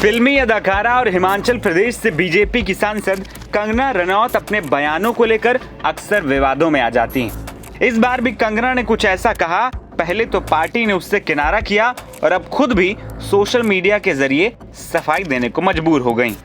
फिल्मी अदाकारा और हिमाचल प्रदेश से बीजेपी की सांसद कंगना रनौत अपने बयानों को लेकर अक्सर विवादों में आ जाती हैं। इस बार भी कंगना ने कुछ ऐसा कहा, पहले तो पार्टी ने उससे किनारा किया और अब खुद भी सोशल मीडिया के जरिए सफाई देने को मजबूर हो गईं।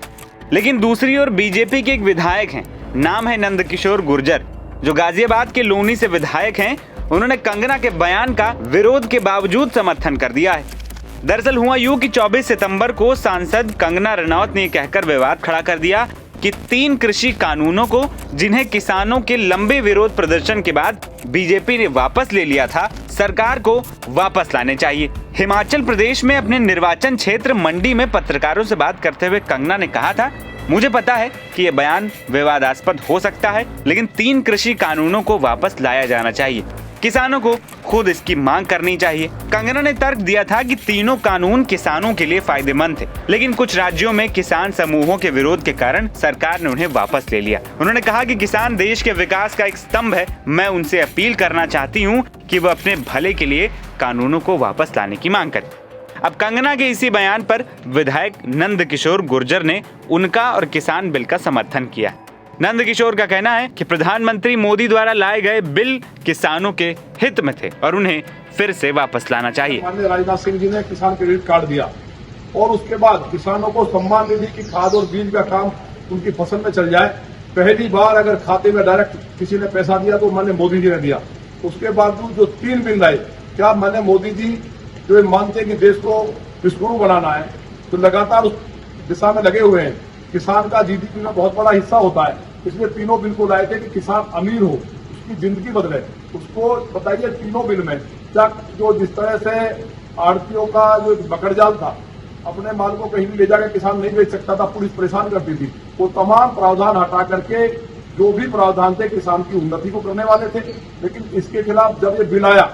लेकिन दूसरी ओर बीजेपी के एक विधायक हैं, नाम है नंदकिशोर गुर्जर, जो गाजियाबाद के लोनी से विधायक हैं। उन्होंने कंगना के बयान का विरोध के बावजूद समर्थन कर दिया है। दरअसल हुआ यूं कि 24 सितंबर को सांसद कंगना रनौत ने कहकर विवाद खड़ा कर दिया कि 3 कृषि कानूनों को, जिन्हें किसानों के लंबे विरोध प्रदर्शन के बाद बीजेपी ने वापस ले लिया था, सरकार को वापस लाने चाहिए। हिमाचल प्रदेश में अपने निर्वाचन क्षेत्र मंडी में पत्रकारों से बात करते हुए कंगना ने कहा था, मुझे पता है कि ये बयान विवादास्पद हो सकता है, लेकिन 3 कृषि कानूनों को वापस लाया जाना चाहिए। किसानों को खुद इसकी मांग करनी चाहिए। कंगना ने तर्क दिया था कि तीनों कानून किसानों के लिए फायदेमंद थे, लेकिन कुछ राज्यों में किसान समूहों के विरोध के कारण सरकार ने उन्हें वापस ले लिया। उन्होंने कहा कि किसान देश के विकास का एक स्तंभ है। मैं उनसे अपील करना चाहती हूँ कि वह अपने भले के लिए कानूनों को वापस लाने की मांग करें। अब कंगना के इसी बयान पर विधायक नंदकिशोर गुर्जर ने उनका और किसान बिल का समर्थन किया। नंदकिशोर का कहना है कि प्रधानमंत्री मोदी द्वारा लाए गए बिल किसानों के हित में थे और उन्हें फिर से वापस लाना चाहिए। माननीय राजनाथ सिंह जी ने किसान क्रेडिट कार्ड दिया और उसके बाद किसानों को सम्मान निधि की खाद और बीज का काम उनकी फसल में चल जाए। पहली बार अगर खाते में डायरेक्ट किसी ने पैसा दिया तो माननीय मोदी जी ने दिया। उसके बावजूद जो 3 बिल आए, क्या माननीय मोदी जी जो मानते हैं कि देश को विश्वगुरु बनाना है, तो लगातार उस दिशा में लगे हुए हैं। किसान का जीडीपी में बहुत बड़ा हिस्सा होता है, इसलिए तीनों बिल को लाए थे कि किसान अमीर हो, उसकी जिंदगी बदले। उसको बताइए तीनों बिल में क्या जो जिस तरह से आड़तियों का जो बकड़जाल था, अपने माल को कहीं भी ले जाकर किसान नहीं बेच सकता था, पुलिस परेशान करती थी, वो तमाम प्रावधान हटा करके जो भी प्रावधान थे किसान की उन्नति को करने वाले थे। लेकिन इसके खिलाफ जब ये बिल आया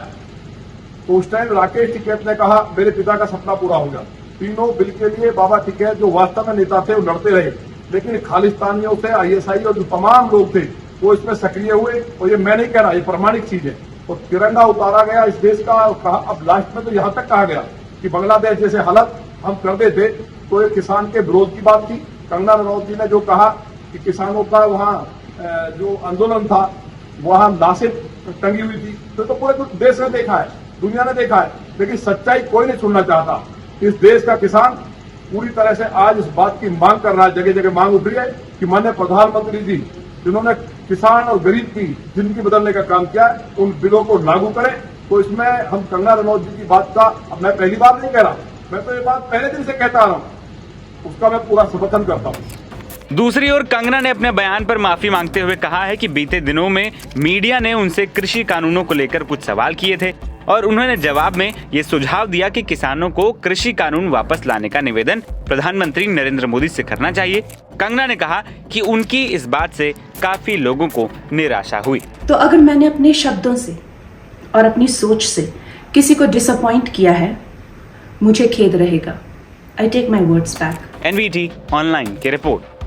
तो उस टाइम राकेश टिकैत ने कहा मेरे पिता का सपना पूरा हो गया। तीनों बिल के लिए बाबा टिकैत जो वास्तव में नेता थे वो लड़ते रहे, लेकिन खालिस्तानियों से आईएसआई और जो तमाम लोग थे वो इसमें सक्रिय हुए। और ये मैं नहीं कह रहा, ये प्रमाणिक चीज है। और तिरंगा उतारा गया इस देश का। कहा अब लास्ट में तो यहाँ तक कहा गया कि बांग्लादेश जैसे हालत हम कर देते, तो ये किसान के विरोध की बात थी। कंगना रनौत जी ने जो कहा कि किसानों का वहाँ जो आंदोलन था वहाँ लाशें टंगी हुई थी, तो पूरे देश ने देखा है, दुनिया ने देखा है, लेकिन सच्चाई कोई नहीं सुनना चाहता। इस देश का किसान पूरी तरह से आज इस बात की मांग कर रहा है, जगह जगह मांग उठ रही है कि माननीय प्रधानमंत्री जी जिन्होंने किसान और गरीब की जिंदगी बदलने का काम किया है, उन बिलों को लागू करें। तो इसमें हम कंगना रनौत जी की बात का अब मैं पहली बार नहीं कह रहा, मैं तो ये बात पहले दिन से कहता आ रहा हूँ, उसका मैं पूरा समर्थन करता हूँ। दूसरी ओर कंगना ने अपने बयान पर माफी मांगते हुए कहा है कि बीते दिनों में मीडिया ने उनसे कृषि कानूनों को लेकर कुछ सवाल किए थे और उन्होंने जवाब में ये सुझाव दिया कि किसानों को कृषि कानून वापस लाने का निवेदन प्रधानमंत्री नरेंद्र मोदी से करना चाहिए। कंगना ने कहा कि उनकी इस बात से काफी लोगों को निराशा हुई। तो अगर मैंने अपने शब्दों से और अपनी सोच से किसी को डिसअपॉइंट किया है, मुझे खेद रहेगा। I take my words back. NVT online की रिपोर्ट।